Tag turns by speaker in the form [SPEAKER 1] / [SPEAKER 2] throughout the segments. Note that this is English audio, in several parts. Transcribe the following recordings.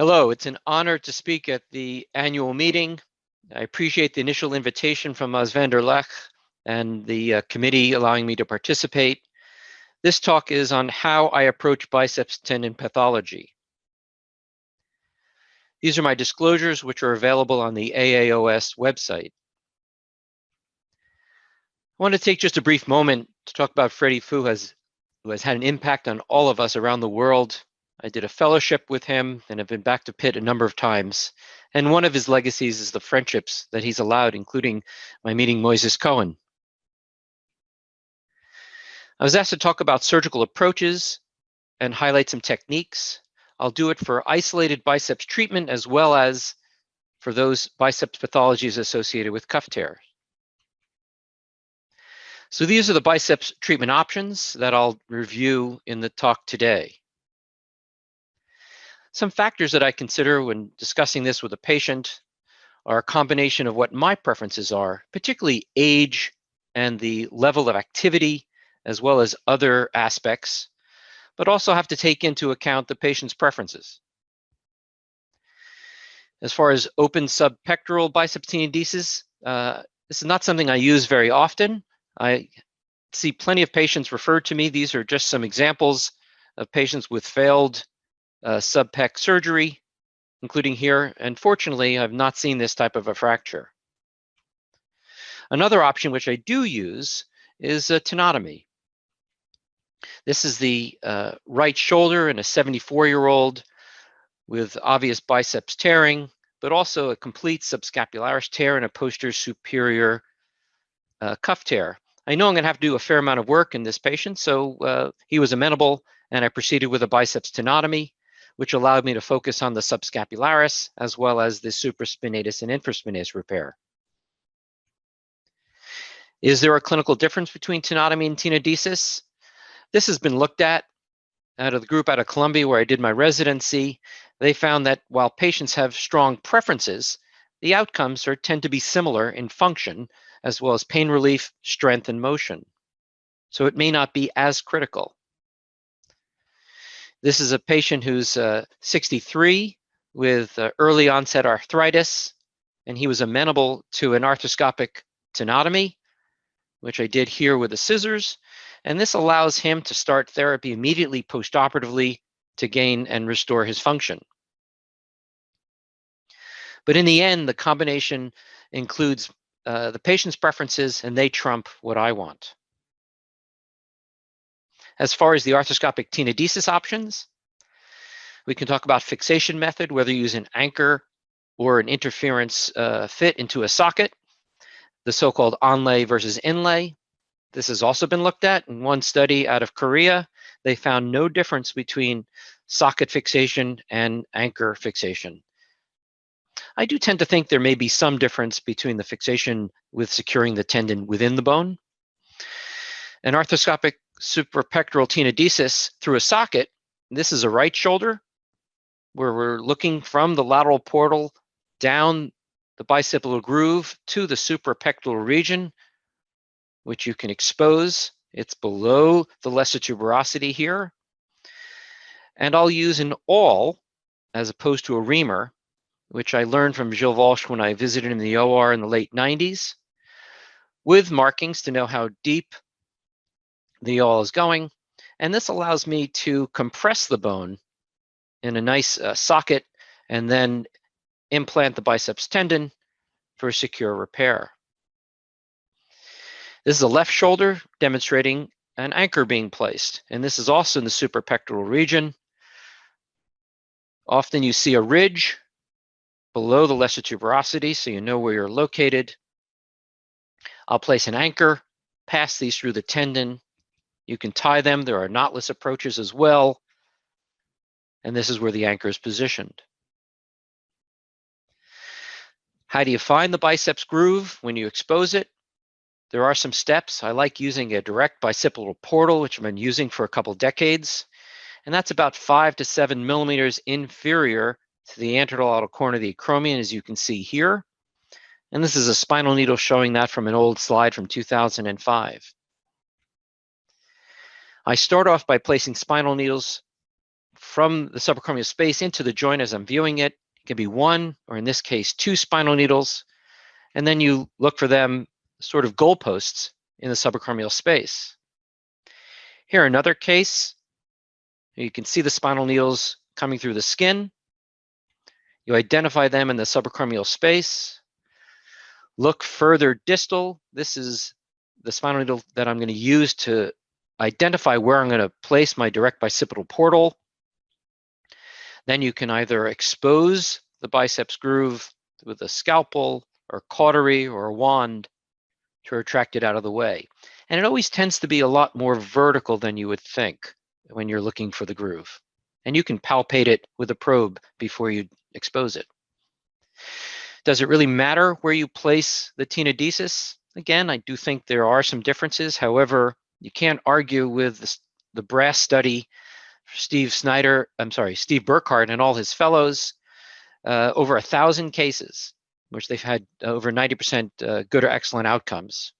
[SPEAKER 1] Hello, it's an honor to speak at the annual meeting. I appreciate the initial invitation from Sven der Lech and the committee allowing me to participate. This talk is on how I approach biceps tendon pathology. These are my disclosures, which are available on the AAOS website. I want to take just a brief moment to talk about Freddie Fu, who has had an impact on all of us around the world. I did a fellowship with him and have been back to Pitt a number of times. And one of his legacies is the friendships that he's allowed, including my meeting Moises Cohen. I was asked to talk about surgical approaches and highlight some techniques. I'll do it for isolated biceps treatment as well as for those biceps pathologies associated with cuff tear. So these are the biceps treatment options that I'll review in the talk today. Some factors that I consider when discussing this with a patient are a combination of what my preferences are, particularly age and the level of activity, as well as other aspects, but also have to take into account the patient's preferences. As far as open subpectoral biceps tenodesis, this is not something I use very often. I see plenty of patients referred to me. These are just some examples of patients with failed subpec surgery, including here, and fortunately, I've not seen this type of a fracture. Another option which I do use is a tenotomy. This is the right shoulder in a 74-year-old with obvious biceps tearing, but also a complete subscapularis tear and a posterior superior cuff tear. I know I'm going to have to do a fair amount of work in this patient, so he was amenable, and I proceeded with a biceps tenotomy, which allowed me to focus on the subscapularis as well as the supraspinatus and infraspinatus repair. Is there a clinical difference between tenotomy and tenodesis? This has been looked at out of the group out of Columbia where I did my residency. They found that while patients have strong preferences, the outcomes tend to be similar in function as well as pain relief, strength, and motion. So it may not be as critical. This is a patient who's 63 with early onset arthritis, and he was amenable to an arthroscopic tenotomy, which I did here with the scissors. And this allows him to start therapy immediately postoperatively to gain and restore his function. But in the end, the combination includes the patient's preferences, and they trump what I want. As far as the arthroscopic tenodesis options, we can talk about fixation method, whether you use an anchor or an interference fit into a socket, the so-called onlay versus inlay. This has also been looked at in one study out of Korea. They found no difference between socket fixation and anchor fixation. I do tend to think there may be some difference between the fixation with securing the tendon within the bone. An arthroscopic suprapectoral tenodesis through a socket, this is a right shoulder, where we're looking from the lateral portal down the bicipital groove to the suprapectoral region, which you can expose. It's below the lesser tuberosity here. And I'll use an awl as opposed to a reamer, which I learned from Gilles Walsh when I visited him in the OR in the late 90s, with markings to know how deep the awl is going. And this allows me to compress the bone in a nice socket and then implant the biceps tendon for secure repair. This is a left shoulder demonstrating an anchor being placed, and this is also in the suprapectoral region. Often you see a ridge below the lesser tuberosity, so you know where you're located. I'll place an anchor, pass these through the tendon. You can tie them. There are knotless approaches as well. And this is where the anchor is positioned. How do you find the biceps groove when you expose it? There are some steps. I like using a direct bicipital portal, which I've been using for a couple decades. And that's about 5 to 7 millimeters inferior to the anterolateral corner of the acromion, as you can see here. And this is a spinal needle showing that from an old slide from 2005. I start off by placing spinal needles from the subacromial space into the joint as I'm viewing it. It can be one, or in this case, 2 spinal needles. And then you look for them sort of goalposts in the subacromial space. Here, another case, you can see the spinal needles coming through the skin. You identify them in the subacromial space. Look further distal. This is the spinal needle that I'm going to use to identify where I'm going to place my direct bicipital portal. Then you can either expose the biceps groove with a scalpel or cautery or a wand to retract it out of the way. And it always tends to be a lot more vertical than you would think when you're looking for the groove. And you can palpate it with a probe before you expose it. Does it really matter where you place the tenodesis? Again, I do think there are some differences. However, you can't argue with the brass study, Steve Burkhardt and all his fellows, over 1,000 cases, which they've had over 90% good or excellent outcomes.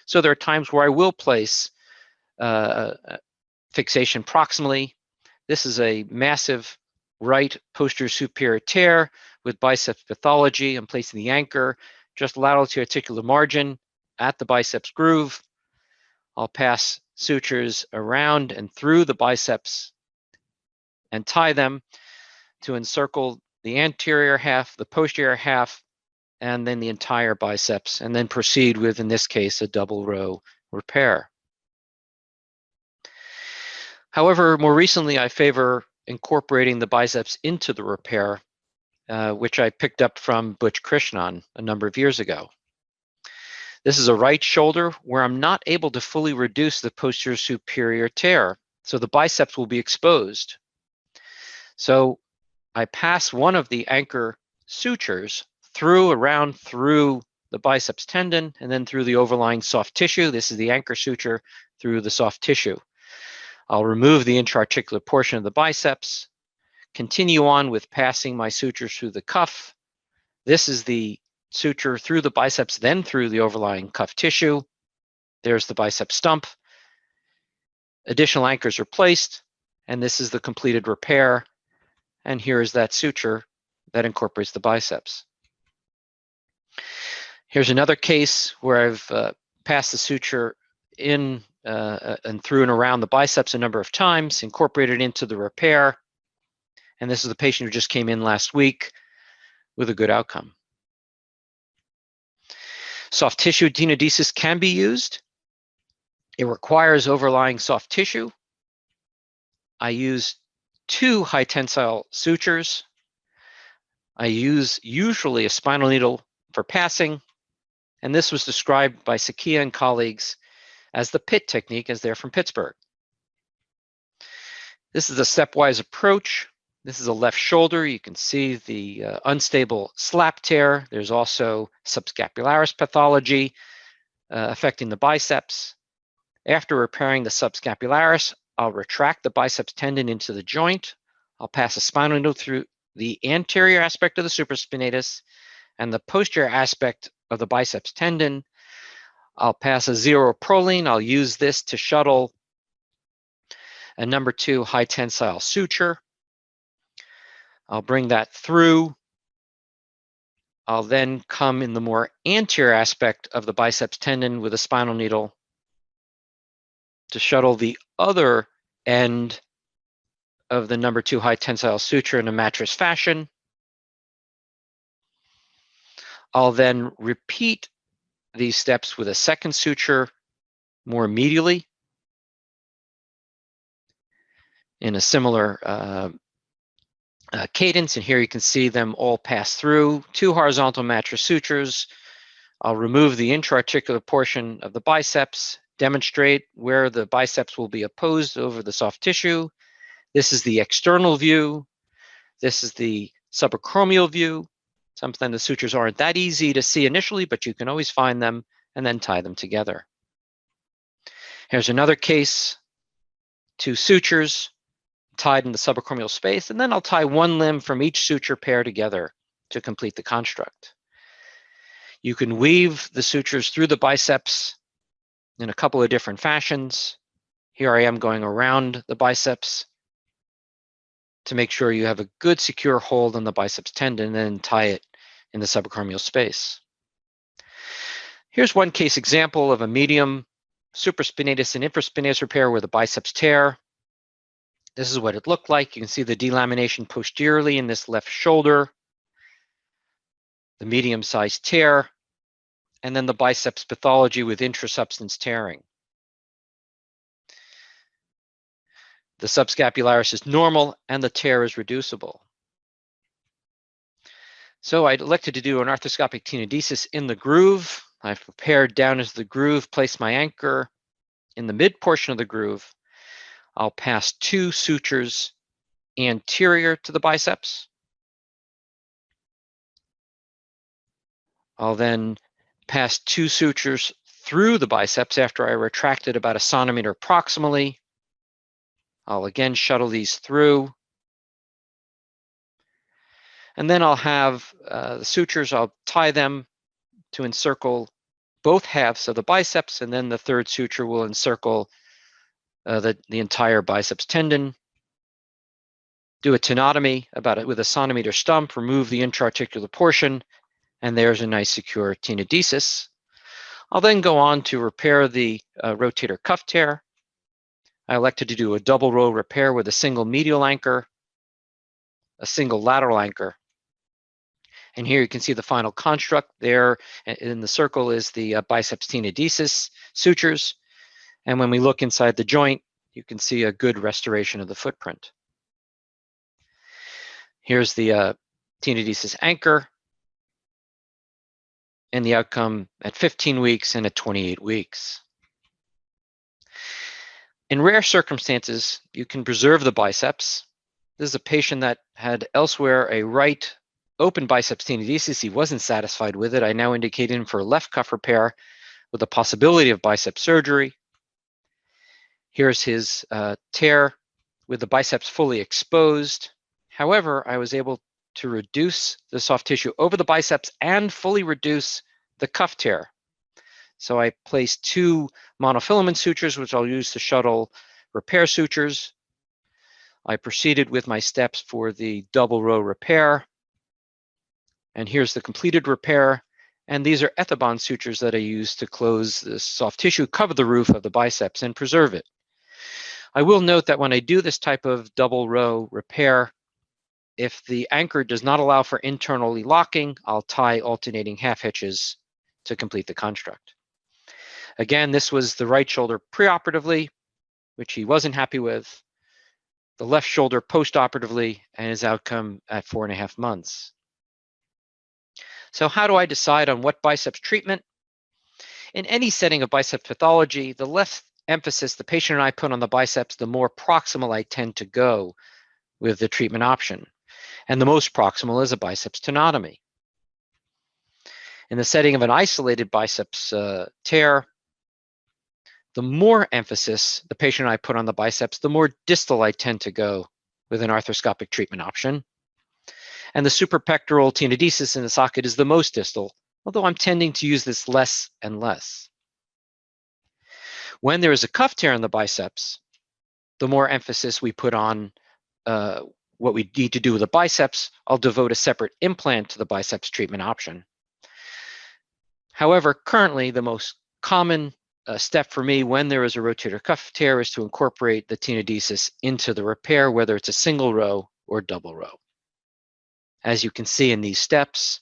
[SPEAKER 1] So there are times where I will place fixation proximally. This is a massive right posterior superior tear with biceps pathology. I'm placing the anchor just lateral to articular margin at the biceps groove. I'll pass sutures around and through the biceps and tie them to encircle the anterior half, the posterior half, and then the entire biceps, and then proceed with, in this case, a double row repair. However, more recently, I favor incorporating the biceps into the repair, which I picked up from Butch Krishnan a number of years ago. This is a right shoulder where I'm not able to fully reduce the posterior superior tear, so the biceps will be exposed. So I pass one of the anchor sutures around through the biceps tendon and then through the overlying soft tissue. This is the anchor suture through the soft tissue. I'll remove the intra-articular portion of the biceps, continue on with passing my sutures through the cuff. This is the suture through the biceps, then through the overlying cuff tissue. There's the bicep stump. Additional anchors are placed, and this is the completed repair. And here is that suture that incorporates the biceps. Here's another case where I've passed the suture in and through and around the biceps a number of times, incorporated into the repair. And this is the patient who just came in last week with a good outcome. Soft tissue tenodesis can be used. It requires overlying soft tissue. I use 2 high tensile sutures. I use usually a spinal needle for passing, and this was described by Sakia and colleagues as the PIT technique, as they're from Pittsburgh. This is a stepwise approach. This is a left shoulder. You can see the unstable slap tear. There's also subscapularis pathology affecting the biceps. After repairing the subscapularis, I'll retract the biceps tendon into the joint. I'll pass a spinal needle through the anterior aspect of the supraspinatus and the posterior aspect of the biceps tendon. I'll pass a 0 proline. I'll use this to shuttle a number 2 high tensile suture. I'll bring that through. I'll then come in the more anterior aspect of the biceps tendon with a spinal needle to shuttle the other end of the number 2 high tensile suture in a mattress fashion. I'll then repeat these steps with a second suture more medially in a similar cadence. And here you can see them all pass through 2 horizontal mattress sutures. I'll remove the intra-articular portion of the biceps, demonstrate where the biceps will be opposed over the soft tissue. This is the external view. This is the subacromial view. Sometimes the sutures aren't that easy to see initially, but you can always find them and then tie them together. Here's another case, 2 sutures tied in the subacromial space, and then I'll tie 1 limb from each suture pair together to complete the construct. You can weave the sutures through the biceps in a couple of different fashions. Here I am going around the biceps to make sure you have a good secure hold on the biceps tendon and then tie it in the subacromial space. Here's one case example of a medium supraspinatus and infraspinatus repair with a biceps tear. This is what it looked like. You can see the delamination posteriorly in this left shoulder, the medium-sized tear, and then the biceps pathology with intrasubstance tearing. The subscapularis is normal and the tear is reducible. So I elected to do an arthroscopic tenodesis in the groove. I've prepared down into the groove, placed my anchor in the mid portion of the groove. I'll pass 2 sutures anterior to the biceps. I'll then pass 2 sutures through the biceps after I retract it about 1 centimeter proximally. I'll again shuttle these through. And then I'll have the sutures, I'll tie them to encircle both halves of the biceps, and then the 3rd suture will encircle the entire biceps tendon. Do a tenotomy with a centimeter stump, remove the intra-articular portion, and there's a nice secure tenodesis. I'll then go on to repair the rotator cuff tear. I elected to do a double row repair with a single medial anchor, a single lateral anchor. And here you can see the final construct. There in the circle is the biceps tenodesis sutures. And when we look inside the joint, you can see a good restoration of the footprint. Here's the tenodesis anchor and the outcome at 15 weeks and at 28 weeks. In rare circumstances, you can preserve the biceps. This is a patient that had elsewhere a right open biceps tenodesis. He wasn't satisfied with it. I now indicate him for a left cuff repair with the possibility of biceps surgery. Here's his tear with the biceps fully exposed. However, I was able to reduce the soft tissue over the biceps and fully reduce the cuff tear. So I placed 2 monofilament sutures, which I'll use to shuttle repair sutures. I proceeded with my steps for the double row repair. And here's the completed repair. And these are Ethibond sutures that I use to close the soft tissue, cover the roof of the biceps, and preserve it. I will note that when I do this type of double row repair, if the anchor does not allow for internally locking, I'll tie alternating half hitches to complete the construct. Again, this was the right shoulder preoperatively, which he wasn't happy with, the left shoulder postoperatively, and his outcome at 4.5 months. So how do I decide on what biceps treatment? In any setting of biceps pathology, the less emphasis the patient and I put on the biceps, the more proximal I tend to go with the treatment option. And the most proximal is a biceps tenotomy. In the setting of an isolated biceps tear, the more emphasis the patient and I put on the biceps, the more distal I tend to go with an arthroscopic treatment option. And the suprapectoral tenodesis in the socket is the most distal, although I'm tending to use this less and less. When there is a cuff tear in the biceps, the more emphasis we put on what we need to do with the biceps. I'll devote a separate implant to the biceps treatment option. However, currently the most common step for me when there is a rotator cuff tear is to incorporate the tenodesis into the repair, whether it's a single row or double row. As you can see in these steps,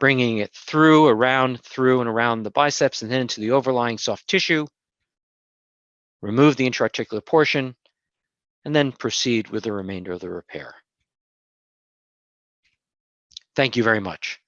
[SPEAKER 1] bringing it through, around, through and around the biceps and then into the overlying soft tissue, remove the intra-articular portion, and then proceed with the remainder of the repair. Thank you very much.